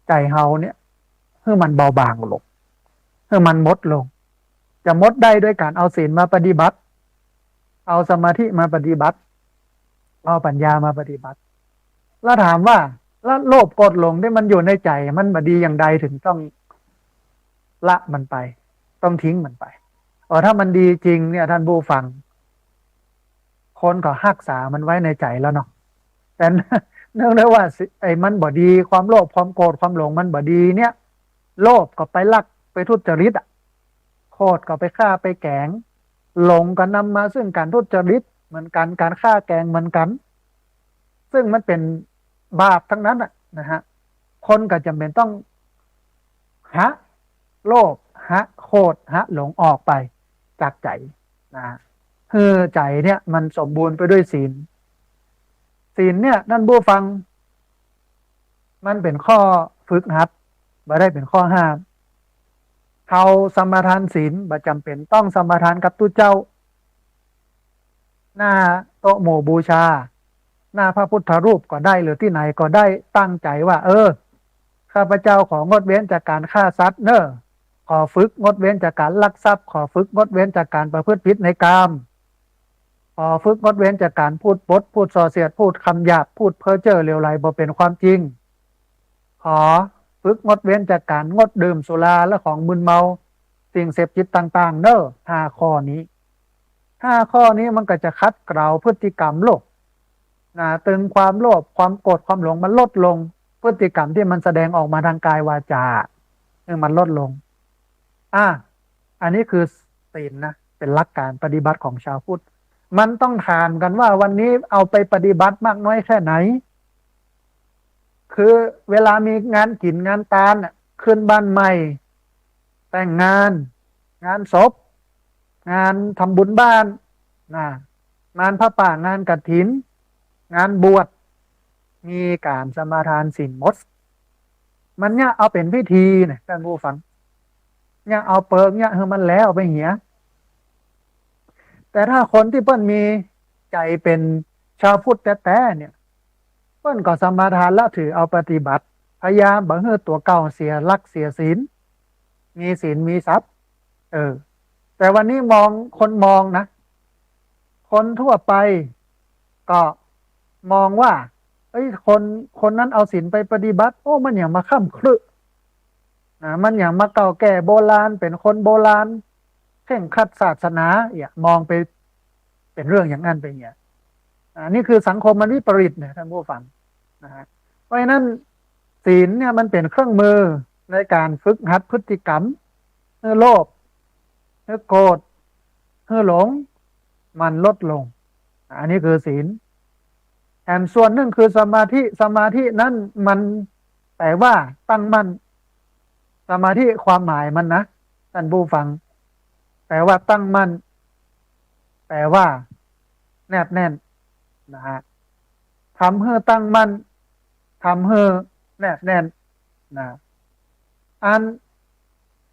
ใจเฮาเนี่ยให้มันเบาบางลงให้มันลดลงจะลดได้ด้วยการเอาศีลมาปฏิบัติเอาสมาธิมาปฏิบัติเอาปัญญามาปฏิบัติแล้วถามว่าแล้วโลภโกรธหลงที่มันอยู่ในใจมันบดีอย่างใดถึงต้องละมันไปต้องทิ้งมันไปถ้ามันดีจริงเนี่ยท่านผู้ฟังคนก็รักษามันไว้ในใจแล้วเนาะแต่เนื่องด้วยว่าไอ้มันบ่ดีความโลภความโกรธความหลงมันบ่ดีเนี่ยโลภก็ไปลักไปทุจริตโกรธก็ไปฆ่าไปแกล้งหลงก็นำมาซึ่งการทุจริตเหมือนกันการฆ่าแกล้งเหมือนกันซึ่งมันเป็นบาปทั้งนั้นนะฮะคนก็จำเป็นต้องหะโลภหะโกรธหะหลงออกไปจากใจนะคือใจเนี่ยมันสมบูรณ์ไปด้วยศีลเนี่ยนั่นผู้ฟังมันเป็นข้อฝึกหัดไม่ได้เป็นข้อห้ามเขาสมาทานศีลบ่จำเป็นต้องสมาทานกับตุเจ้าหน้าโต๊ะหมู่บูชาหน้าพระพุทธรูปก็ได้หรือที่ไหนก็ได้ตั้งใจว่าข้าพเจ้าของดเว้นจากการฆ่าสัตว์ขอฝึกงดเว้นจากการลักทรัพย์ขอฝึกงดเว้นจากการประพฤติผิดในกามขอฝึกงดเว้นจากการพูดปดพูดส่อเสียดพูดคำหยาบพูดเพ้อเจ้อเลวไหลบ่เป็นความจริงขอฝึกงดเว้นจากการงดดื่มสุราและของมึนเมาสิ่งเสพติดต่างๆ5 ข้อนี้5 ข้อนี้มันก็จะคัดเกลาพฤติกรรมโลภตึงความโลภความโกรธความหลงมันลดลงพฤติกรรมที่มันแสดงออกมาทางกายวาจามันลดลงอันนี้คือศีลนะเป็นหลักการปฏิบัติของชาวพุทธมันต้องถามกันว่าวันนี้เอาไปปฏิบัติมากน้อยแค่ไหนคือเวลามีงานกินงานตาลขึ้นบ้านใหม่ แต่งงานงานศพงานทำบุญบ้านนะงานพระป่างานกฐินงานบวชมีการสมาทานศีลหมดมันเนี่ยเอาเป็นพิธีเนี่ยท่านผู้ฟังเนี่ยเอาเปิงเนี่ยเฮอมันแล้วไปเหียแต่ถ้าคนที่เปิ้นมีใจเป็นชาวพุทธแท้ๆเนี่ยเปิ้นก็สมาทานแล้วถือเอาปฏิบัติพยายามบังเฮิตัวเก่าเสียลักเสียศีลมีศีลมีทรัพย์แต่วันนี้มองคนมองนะคนทั่วไปก็มองว่าเอ้ยคนนั้นเอาศีลไปปฏิบัติโอ้มันอย่างมาค้ำครึมันอย่างมาเก่าแก่โบราณเป็นคนโบราณเข่งครัดศาสนามองไปเป็นเรื่องอย่างนั้นไปเนี่ยนี่คือสังคมมันวิปริตเนี่ยท่านผู้ฟังนะฮะเพราะฉะนั้นศีลเนี่ยมันเป็นเครื่องมือในการฝึกหัดพฤติกรรมเมื่อโลภเมื่อโกรธเมื่อหลงมันลดลงอันนี้คือศีลแถมส่วนหนึ่งคือสมาธินั้นมันแปลว่าตั้งมั่นสมาธิความหมายมันนะท่านผู้ฟังแปลว่าตั้งมั่นแปลว่าแนบแน่นนะฮะทำให้ตั้งมั่นทำให้แนบแน่นนะอัน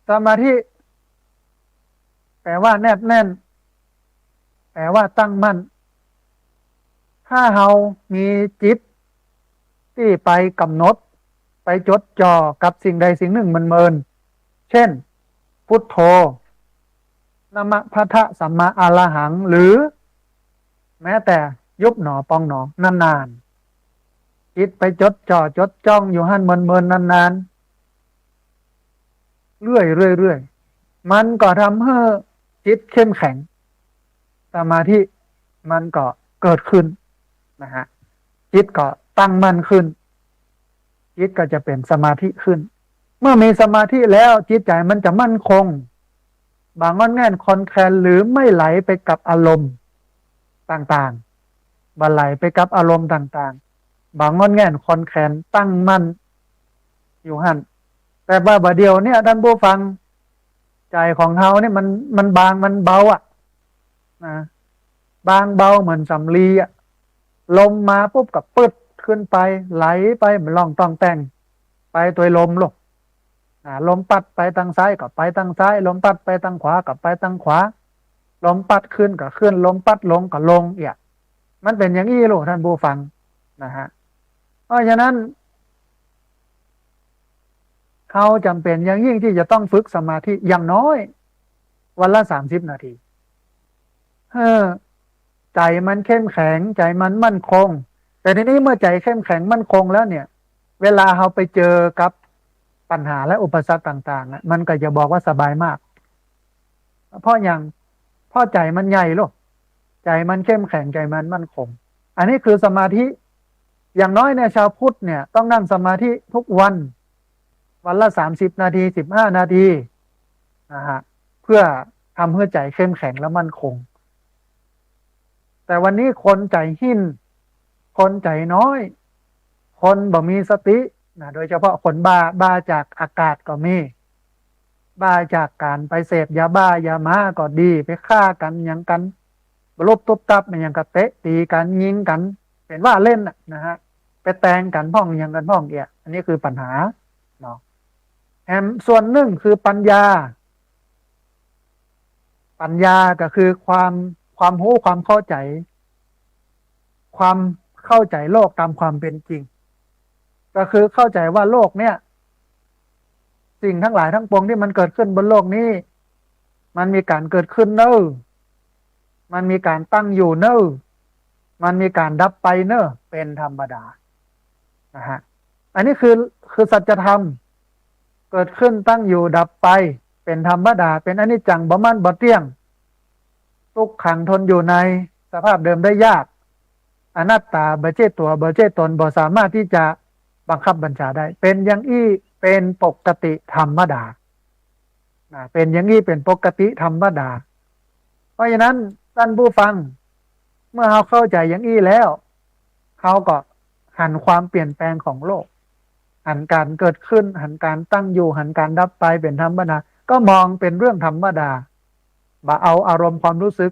สมาธิแปลว่าแนบแน่นแปลว่าตั้งมั่นถ้าเรามีจิตที่ไปกำหนดไปจดจ่อกับสิ่งใดสิ่งหนึ่งมันเมินเช่นพุทโธนะมะพะทะสัมมาอรหังหรือแม้แต่ยุบหนอปองหนอนานๆจิตไปจดจ่อจดจ้องอยู่หันเมินนานๆเรื่อยมันก็ทำให้จิตเข้มแข็งสมาธิมันก็เกิดขึ้นนะฮะจิตก็ตั้งมั่นขึ้นจิตก็จะเป็นสมาธิขึ้นเมื่อมีสมาธิแล้วจิตใจมันจะมั่นคงบางงอนแง่นคอนแคลนหรือไม่ไหลไปกับอารมณ์ต่างๆบ่ไหลไปกับอารมณ์ต่างๆบางงอนแง่นคอนแคลนตั้งมั่นอยู่หันแต่ว่าบาเดียวเนี่ยท่านผู้ฟังใจของเฮาเนี่ยมันบางมันเบานะบางเบาเหมือนสำลีลมมาปุ๊บกับปึ๊ดขึ้นไปไหลไปเหมือนล่องต้องแต่งไปตัวลมลูกลมปัดไปทางซ้ายก็ไปทางซ้ายลมปัดไปทางขวาก็ไปทางขวาลมปัดขึ้นก็ขึ้นลมปัดลงก็ลงมันเป็นอย่างนี้ลูกท่านผู้ฟังนะฮะเพราะฉะนั้นเขาจำเป็นอย่างยิ่งที่จะต้องฝึกสมาธิอย่างน้อยวันละ30 นาทีใจมันเข้มแข็งใจมันมั่นคงแต่ทีนี้เมื่อใจเข้มแข็งมั่นคงแล้วเนี่ยเวลาเราไปเจอกับปัญหาและอุปสรรคต่างๆมันก็จะบอกว่าสบายมากเพราะใจมันใหญ่ลูกใจมันเข้มแข็งใจมันมั่นคงอันนี้คือสมาธิอย่างน้อยในชาวพุทธเนี่ยต้องนั่งสมาธิทุกวันละ30 นาที15 นาทีนะฮะเพื่อทำให้ใจเข้มแข็งและมั่นคงแต่วันนี้คนใจหินคนใจน้อยคนบ่มีสตินะโดยเฉพาะคนบ้าจากอากาศก็มีบ้าจากการไปเสพยาบ้ายามาก็ดีไปฆ่ากันอย่างกันบลบตุบตับอย่างกระเตะตีกันยิงกันเป็นว่าเล่นนะฮะไปแต่งกันพ้องอย่างกันพ้องอันนี้คือปัญหาเนาะแถมส่วนหนึ่งคือปัญญาก็คือความรู้ความเข้าใจโลกตามความเป็นจริงก็คือเข้าใจว่าโลกเนี่ยสิ่งทั้งหลายทั้งปวงที่มันเกิดขึ้นบนโลกนี้มันมีการเกิดขึ้นมันมีการตั้งอยู่มันมีการดับไปเป็นธรรมดานะฮะอันนี้คือสัจธรรมเกิดขึ้นตั้งอยู่ดับไปเป็นธรรมดาเป็นอนิจจังบ่มั่นบ่เที่ยงทุกขังทนอยู่ในสภาพเดิมได้ยากอนัตตาบ่เจตัวบ่เจตนบ่สามารถที่จะบังคับบัญชาได้เป็นอย่างอี้เป็นปกติธรรมดาเป็นอย่างอี้เป็นปกติธรรมดาเพราะฉะนั้นท่านผู้ฟังเมื่อเขาเข้าใจอย่างอี้แล้วเขาก็หันความเปลี่ยนแปลงของโลกหันการเกิดขึ้นหันการตั้งอยู่หันการดับไปเป็นธรรมดา ก็มองเป็นเรื่องธรรมดาบ่เอาอารมณ์ความรู้สึก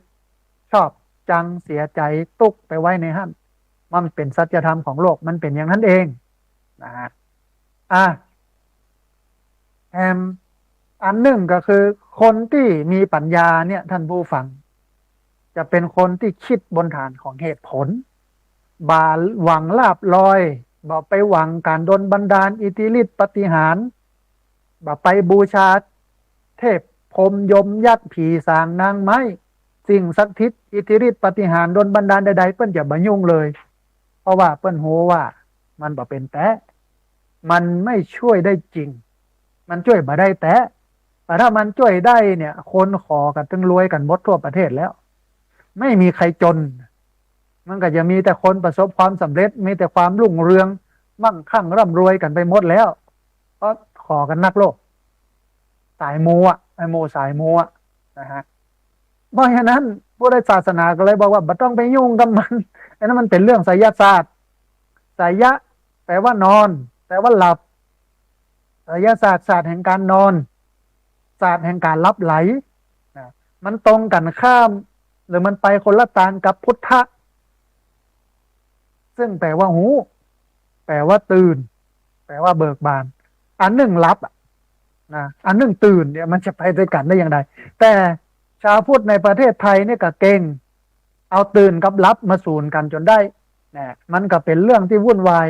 ชอบจังเสียใจตุกไปไว้ในหันมันเป็นสัจธรรมของโลกมันเป็นอย่างนั้นเองนะฮะอ่ะแอมอันหนึ่งก็คือคนที่มีปัญญาเนี่ยท่านผู้ฟังจะเป็นคนที่คิดบนฐานของเหตุผลบาหวังลาภลอยบ่ไปหวังการดลบันดาลอิทธิฤทธิปาฏิหาริย์บ่ไปบูชาเทพพรหมยมยักษ์ผีสางนางไม้สิ่งศักดิ์สิทธิ์อิทธิฤทธิปาฏิหาริย์ดลบันดาลใดๆเปิ้นจะบ่ยุ่งเลยเพราะว่าเปิ้นโหว่ามันบ่เป็นแต่มันไม่ช่วยได้จริงมันช่วยบ่ได้แต่ถ้ามันช่วยได้เนี่ยคนขอกันตึงรวยกันหมดทั่วประเทศแล้วไม่มีใครจนมันก็จะมีแต่คนประสบความสำเร็จมีแต่ความรุ่งเรืองมั่งคั่งร่ำรวยกันไปหมดแล้วเพราะขอกันนักโลกสายมูอ่ะไอโมสายมูอ่ะนะฮะเพราะฉะนั้นพุทธศาสนาก็เลยบอกว่าไม่ต้องไปยุ่งกับมันอันนั้นมันเป็นเรื่องไสยศาสตร์ไสยะแปลว่านอนแปลว่าหลับไสยศาสตร์ศาสตร์แห่งการนอนศาสตร์แห่งการลับไหลนะมันตรงกันข้ามหรือมันไปคนละทางกับพุทธะซึ่งแปลว่าหูแปลว่าตื่นแปลว่าเบิกบานอันหนึ่งรับนะอันหนึ่งตื่นเนี่ยมันจะไปด้วยกันได้อย่างไรแต่ชาวพุทธในประเทศไทยเนี่ยก็เก่งเอาตื่นกับรับมาสูนกันจนได้นะมันก็เป็นเรื่องที่วุ่นวาย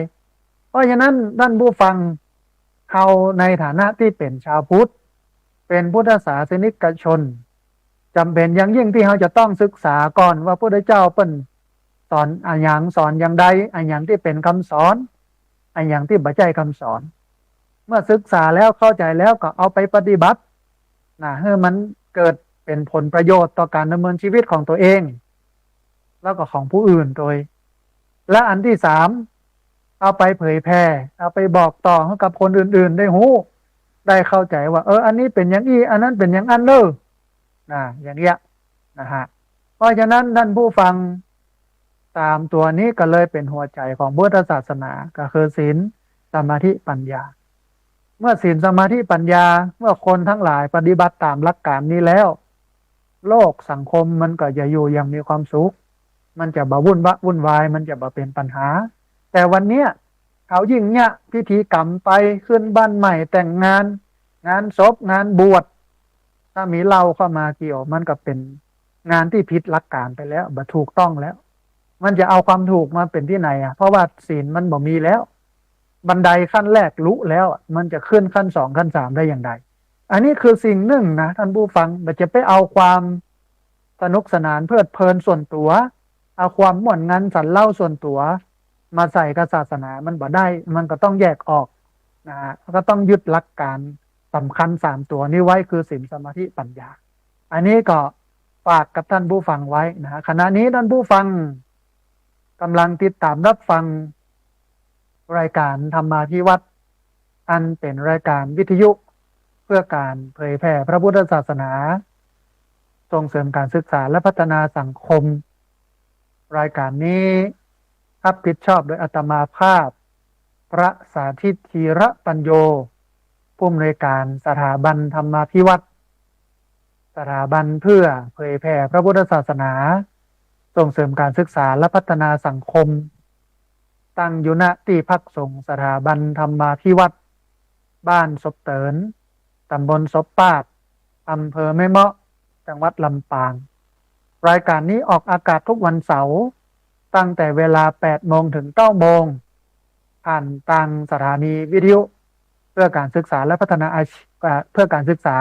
เพราะฉะนั้นท่านผู้ฟังเขาในฐานะที่เป็นชาวพุทธเป็นพุทธศาสนิกชนจำเป็นอย่างยิ่งที่เขาจะต้องศึกษาก่อนว่าพระพุทธเจ้าเป็นสอนอันอย่างสอนอย่างใดอันอย่างที่เป็นคำสอนอันอย่างที่บ่ใช่คำสอนเมื่อศึกษาแล้วเข้าใจแล้วก็เอาไปปฏิบัตินะให้มันเกิดเป็นผลประโยชน์ต่อการดำเนินชีวิตของตัวเองแล้วก็ของผู้อื่นโดยและอันที่สามเอาไปเผยแพร่เอาไปบอกต่อให้กับคนอื่นๆได้หูได้เข้าใจว่าอันนี้เป็นอย่างนี้อันนั้นเป็นอย่างอันเนอนะอย่างเงี้ยนะฮะเพราะฉะนั้นท่านผู้ฟังตามตัวนี้ก็เลยเป็นหัวใจของพุทธศาสนาก็คือศีลสมาธิปัญญาเมื่อศีลสมาธิปัญญาเมื่อคนทั้งหลายปฏิบัติตามหลักการนี้แล้วโลกสังคมมันก็จะอยู่อย่างมีความสุขมันจะบ่วุ่นวายมันจะบ่เป็นปัญหาแต่วันเนี้ยเขายิ่งเนี่ยพิธีกรรมไปขึ้นบ้านใหม่แต่งงานงานศพงานบวชถ้ามีเหล้าเข้ามาเกี่ยวมันก็เป็นงานที่ผิดหลักการไปแล้วบ่ถูกต้องแล้วมันจะเอาความถูกมาเป็นที่ไหนอ่ะเพราะว่าศีลมันบ่มีแล้วบันไดขั้นแรกลุแล้วมันจะขึ้นขั้นสองขั้นสามได้อย่างไรอันนี้คือสิ่งหนึ่งนะท่านผู้ฟังมันจะไปเอาความสนุกสนานเพลิดเพลินส่วนตัวเอาความม่วนงันสันเล่าส่วนตัวมาใส่กับศาสนามันบ่ได้มันก็ต้องแยกออกนะฮะก็ต้องยึดหลักการสำคัญสามตัวนี้ไว้คือศีลสมาธิปัญญาอันนี้ก็ฝากกับท่านผู้ฟังไว้นะฮะขณะนี้ท่านผู้ฟังกำลังติดตามรับฟังรายการธรรมาภิวัตน์อันเป็นรายการวิทยุเพื่อการเผยแผ่พระพุทธศาสนาส่งเสริมการศึกษาและพัฒนาสังคมรายการนี้รับผิดชอบโดยอาตมาภาพพระสาธิตธีระปัญโยผู้อำนวยการสถาบันธรรมาภิวัตน์สถาบันเพื่อเผยแผ่พระพุทธศาสนาส่งเสริมการศึกษาและพัฒนาสังคมตั้งอยู่ณที่พักสงฆ์สถาบันธรรมาภิวัตน์บ้านศพเตินตำบลศพปาดอำเภอแม่เมาะจังหวัดลำปางรายการนี้ออกอากาศทุกวันเสาร์ตั้งแต่เวลา 8 โมงถึง 9 โมงผ่านทางสถานีวิทยุเพื่อการศึกษาและพัฒนาเพื่อการศึกษา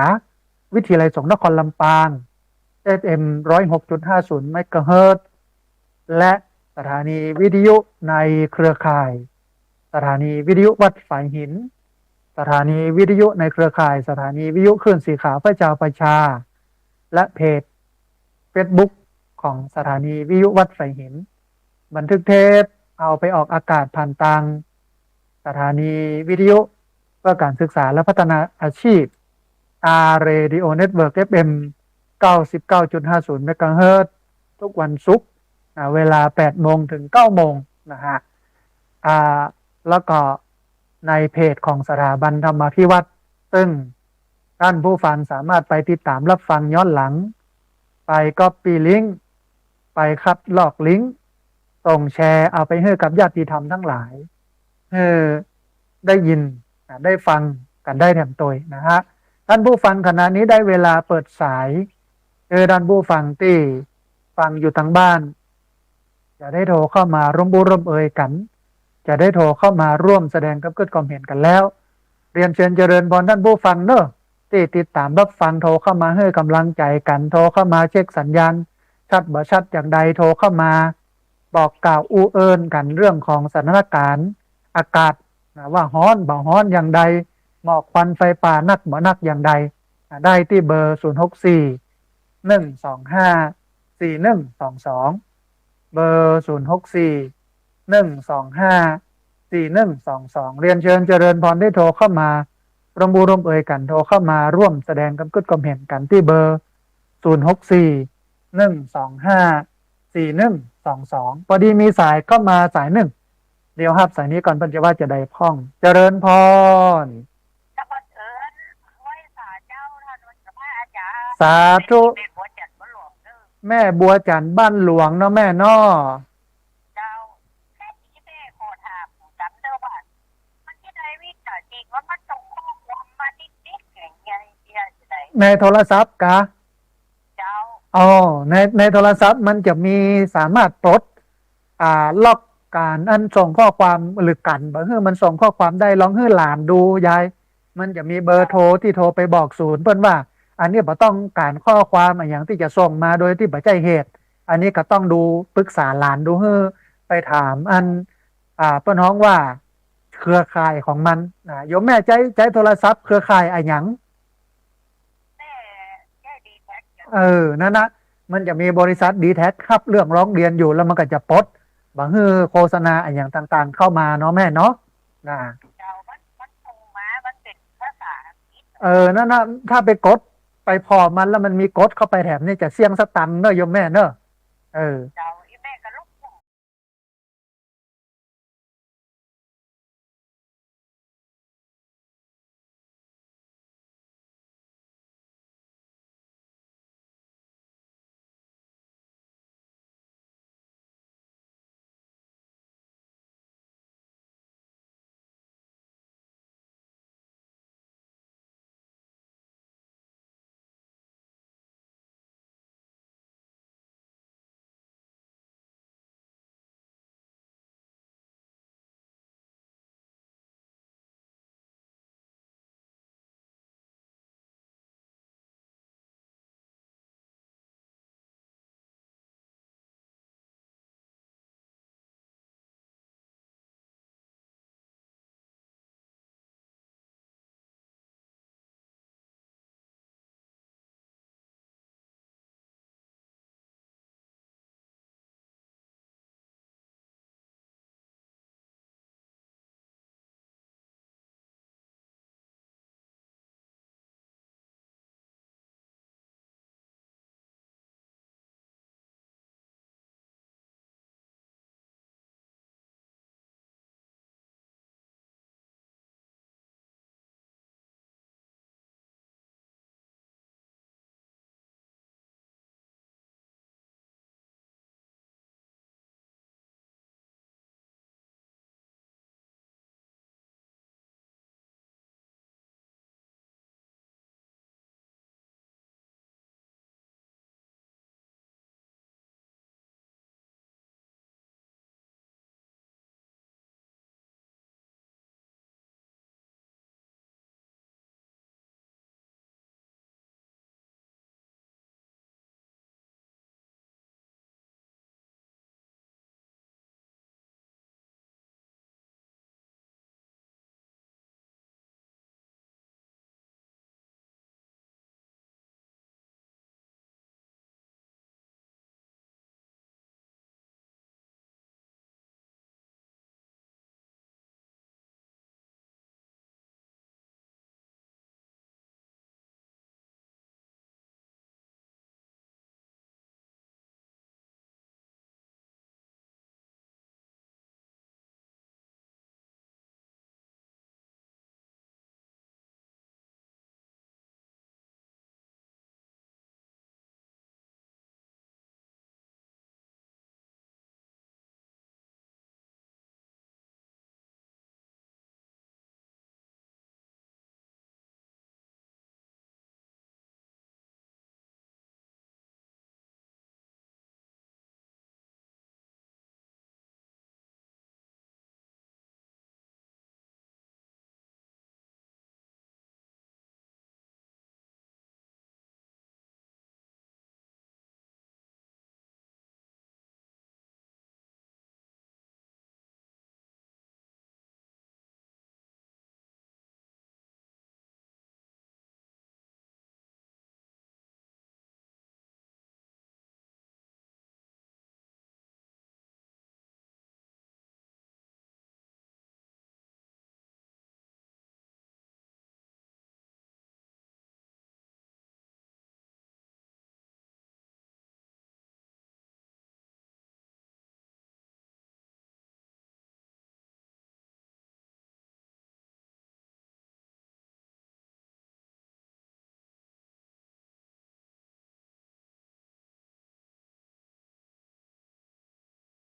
วิทยาลัยสงฆ์นครลำปาง FM 106.50 เมกะเฮิรตซ์และสถานีวิทยุในเครือข่ายสถานีวิทยุวัดฝายหินสถานีวิทยุในเครือข่ายสถานีวิทยุคลื่นสีขาวพระเจ้าประชาและเพจ Facebook ของสถานีวิทยุวัดฝายหินบันทึกเทปเอาไปออกอากาศผ่านทางสถานีวิทยุเพื่อการศึกษาและพัฒนาอาชีพ R Radio Network FM 99.50 เมกะเฮิรตซ์ทุกวันศุกร์เวลา 8 โมงถึง 9 โมงนะฮะแล้วก็ในเพจของสถาบันธรรมาภิวัตน์ซึ่ง ท่านผู้ฟังสามารถไปติดตามรับฟังย้อนหลัง ไปก๊อปปี้ลิงก์ไปคัดลอกลิงก์ส่งแชร์เอาไปให้กับญาติธรรมทั้งหลายเออได้ยินได้ฟังกันได้แถมตัวนะฮะท่านผู้ฟังขณะนี้ได้เวลาเปิดสายท่านผู้ฟังที่ฟังอยู่ทางบ้านจะได้โทรเข้ามาร่วมบุร่วมเอ่ยกัน จะได้โทรเข้ามาร่วมแสดงความเห็นกันแล้ว เรียนเชิญเจริญพรท่านผู้ฟังเนอะที่ติดตามรับฟังโทรเข้ามาให้กำลังใจกันโทรเข้ามาเช็คสัญญาณชัดบ่ชัดอย่างใดโทรเข้ามาบอกกล่าวอู้เอิญกันเรื่องของสถานการณ์อากาศว่าฮ้อนบ่ฮ้อนอย่างใดหมอกควันไฟป่านักบ่นักอย่างใดได้ที่เบอร์064 125 4122เบอร์064 125 4122เรียนเชิญเจริญพรได้โทรเข้ามาร่วมบูร่วมเอ่ยกันโทรเข้ามาร่วมแสดงความเห็นกันที่เบอร์064 125 4122พอดีมีสายเข้ามาสายหนึ่งเดี๋ยวครับสายนี้ก่อนปัญจว่าจะได้พ้องเจริญพรสาธุแม่บัวจันทร์บ้านหลวงเนาะแม่เนาะในโทรศัพท์กะอ๋อในโทรศัพท์มันจะมีสามารถปลดล็อกการอันส่งข้อความหรือกันบางทีมันส่งข้อความได้ลองให้หลานดูยายมันจะมีเบอร์โทรที่โทรไปบอกศูนย์เพิ่นว่าอันนี้บ่ต้องการข้อความอย่างที่จะส่งมาโดยที่บ่ใจเหตุอันนี้ก็ต้องดูปรึกษาหลานดูให้ไปถามอันเพิ่นฮ้องว่าเครือข่ายของมันโยมแม่ใจโทรศัพท์เครือข่ายหยังนั่นนะมันจะมีบริษัทดีแท็กครับเรื่องร้องเรียนอยู่แล้วมันก็จะปลดบางฮือโฆษณาอย่างต่างๆเข้ามาเนาะแม่เนาะนะนั่นนะถ้าไปกดไปพอมันแล้วมันมีกดเข้าไปแถมนี่จะเสี่ยงสตังค์เนอะโยมแม่เนอะ